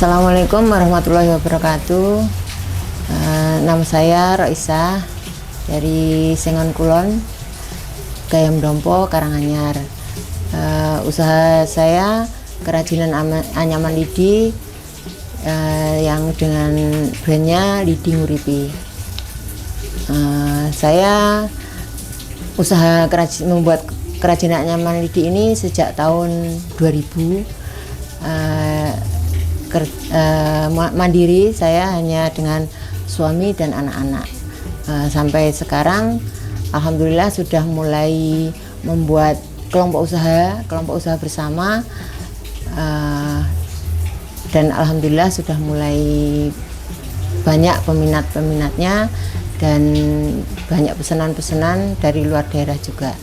Assalamualaikum warahmatullahi wabarakatuh. Nama saya Roisa dari Sengon Kulon, Gayam Dompo, Karanganyar. Usaha saya kerajinan anyaman lidi yang dengan brandnya Lidi Nguripi. Saya usaha membuat kerajinan anyaman lidi ini sejak tahun 2000. Mandiri, saya hanya dengan suami dan anak-anak. Sampai sekarang alhamdulillah sudah mulai membuat kelompok usaha bersama, dan alhamdulillah sudah mulai banyak peminatnya dan banyak pesanan-pesanan dari luar daerah juga.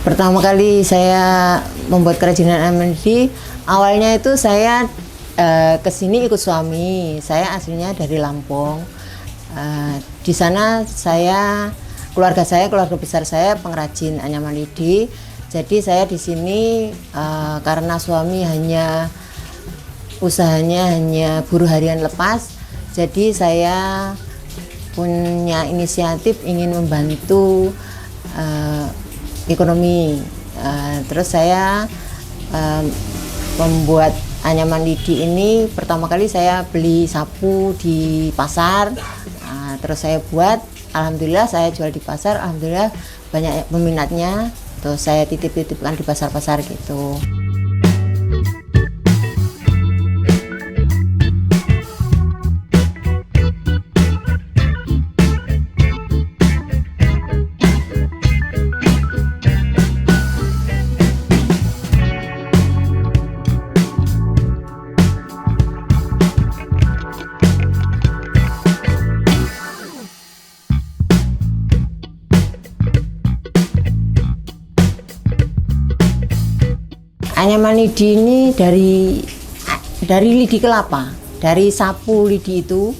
Pertama kali saya membuat kerajinan anyaman lidi, awalnya itu saya kesini ikut suami. Saya aslinya dari Lampung. Di sana keluarga besar saya pengrajin anyaman lidi. Jadi saya di sini karena suami usahanya hanya buruh harian lepas. Jadi saya punya inisiatif ingin membantu ekonomi. Terus saya membuat anyaman lidi ini. Pertama kali saya beli sapu di pasar, terus saya buat, alhamdulillah saya jual di pasar, alhamdulillah banyak peminatnya. Terus saya titip-titipkan di pasar-pasar gitu. Anyaman lidi ini dari lidi kelapa, dari sapu lidi itu.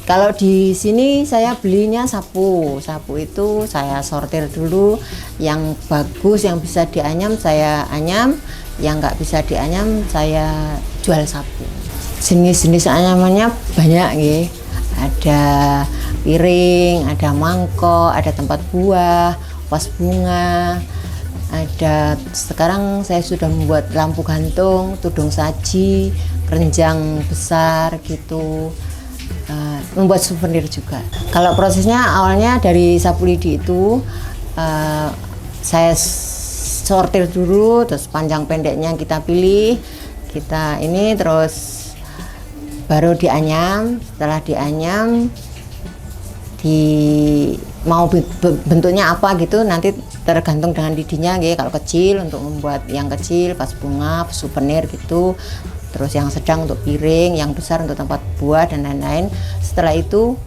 Kalau di sini saya belinya sapu itu saya sortir dulu, yang bagus yang bisa dianyam saya anyam, yang nggak bisa dianyam saya jual sapu. Jenis-jenis anyamannya banyak ya. Ada piring, ada mangkok, ada tempat buah, vas bunga. Sekarang saya sudah membuat lampu gantung, tudung saji, keranjang besar gitu, membuat souvenir juga. Kalau prosesnya awalnya dari sapu lidi itu saya sortir dulu, terus panjang pendeknya kita pilih, terus baru dianyam. Setelah dianyam, mau bentuknya apa gitu nanti tergantung dengan lidinya gitu. Kalau kecil untuk membuat yang kecil vas bunga, souvenir gitu, terus yang sedang untuk piring, yang besar untuk tempat buah dan lain-lain. Setelah itu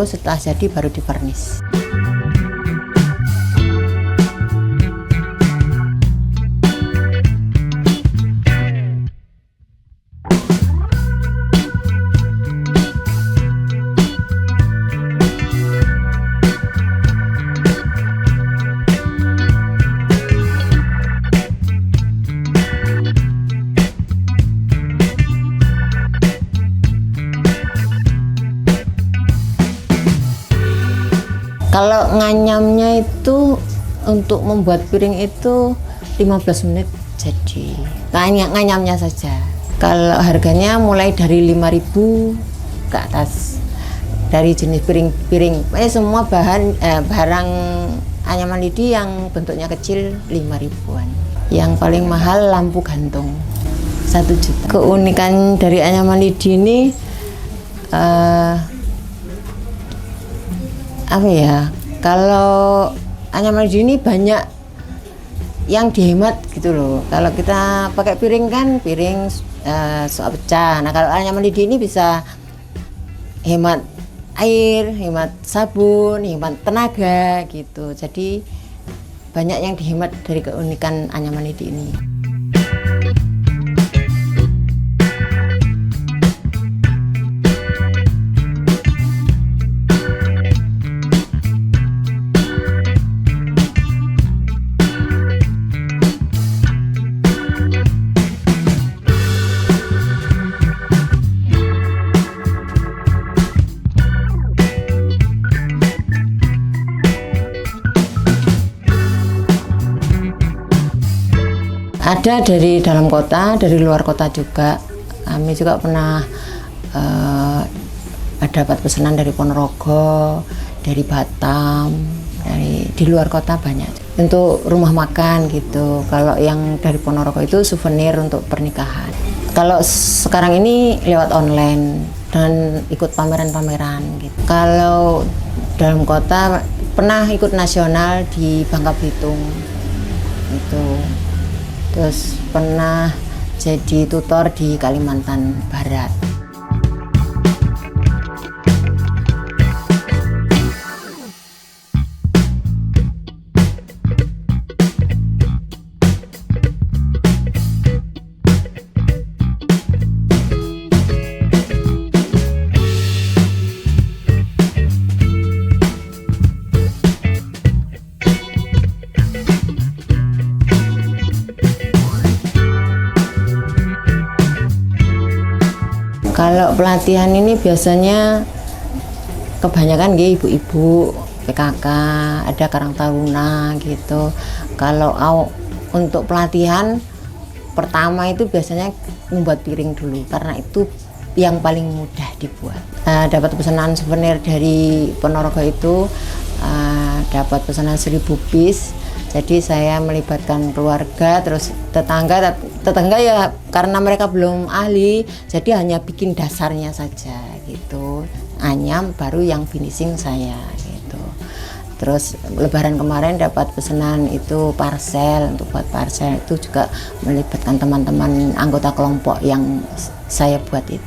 setelah jadi baru divarnis. Kalau nganyamnya itu untuk membuat piring itu 15 menit jadi. Nganyamnya saja. Kalau harganya mulai dari 5.000 ke atas. Dari jenis piring. Semua barang anyaman lidi yang bentuknya kecil 5.000-an. Yang paling mahal lampu gantung 1 juta. Keunikan dari anyaman lidi ini kalau anyaman lidi ini banyak yang dihemat gitu loh. Kalau kita pakai piring kan, piring soal pecah. Nah kalau anyaman lidi ini bisa hemat air, hemat sabun, hemat tenaga gitu. Jadi banyak yang dihemat dari keunikan anyaman lidi ini. Ada dari dalam kota, dari luar kota juga. Kami juga pernah dapat pesanan dari Ponorogo, dari Batam, di luar kota banyak. Untuk rumah makan gitu. Kalau yang dari Ponorogo itu souvenir untuk pernikahan. Kalau sekarang ini lewat online dan ikut pameran-pameran gitu. Kalau dalam kota pernah ikut nasional di Bangka Belitung itu. Terus pernah jadi tutor di Kalimantan Barat. Kalau pelatihan ini biasanya kebanyakan ibu-ibu PKK, ada Karang Taruna gitu. Kalau untuk pelatihan pertama itu biasanya membuat piring dulu karena itu yang paling mudah dibuat. Dapat pesanan souvenir dari Ponorogo itu dapat pesanan 1000 piece. Jadi saya melibatkan keluarga, terus tetangga ya karena mereka belum ahli, jadi hanya bikin dasarnya saja gitu. Anyam baru yang finishing saya gitu. Terus Lebaran kemarin dapat pesanan itu parcel, untuk buat parcel itu juga melibatkan teman-teman anggota kelompok yang saya buat itu.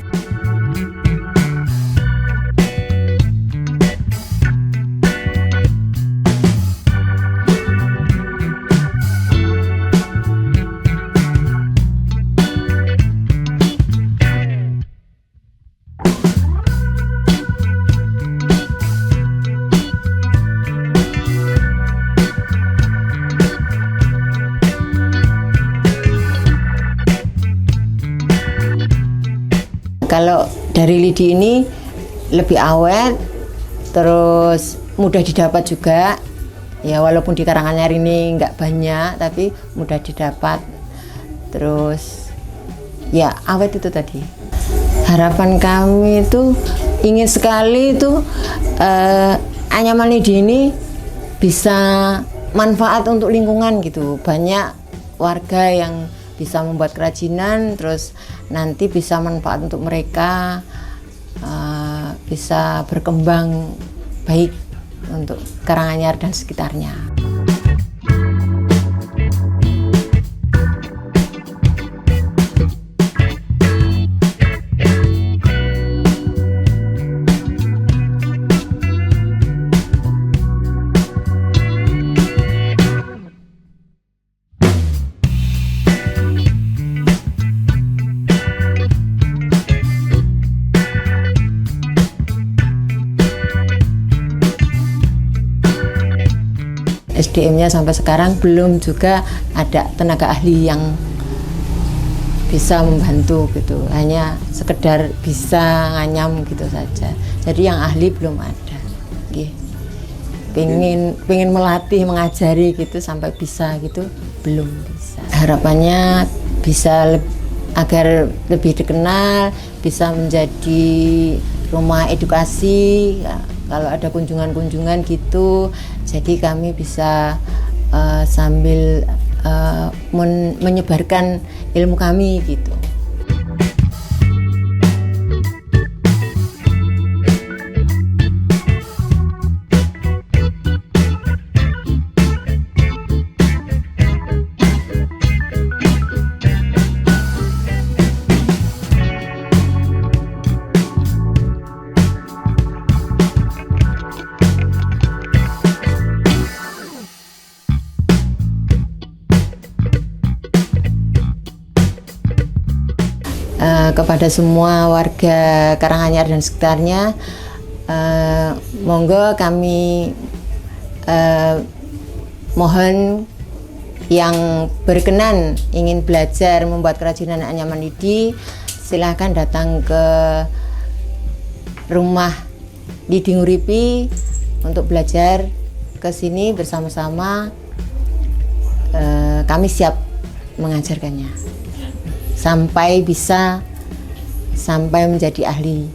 Kalau dari lidi ini lebih awet, terus mudah didapat juga. Ya walaupun di Karanganyar ini nggak banyak, tapi mudah didapat. Terus ya awet itu tadi. Harapan kami itu ingin sekali itu anyaman lidi ini bisa manfaat untuk lingkungan gitu. Banyak warga yang bisa membuat kerajinan, terus nanti bisa manfaat untuk mereka, bisa berkembang baik untuk Karanganyar dan sekitarnya. SDM-nya sampai sekarang belum juga ada tenaga ahli yang bisa membantu gitu, hanya sekedar bisa nganyam gitu saja. Jadi yang ahli belum ada. Pengen melatih, mengajari gitu sampai bisa gitu belum bisa. Harapannya bisa agar lebih dikenal, bisa menjadi rumah edukasi. Kalau ada kunjungan-kunjungan gitu, jadi kami bisa sambil menyebarkan ilmu kami gitu. kepada semua warga Karanganyar dan sekitarnya, monggo kami mohon yang berkenan ingin belajar membuat kerajinan anyaman lidi, silahkan datang ke rumah Lidi Nguripi untuk belajar ke sini bersama-sama. Kami siap mengajarkannya sampai menjadi ahli.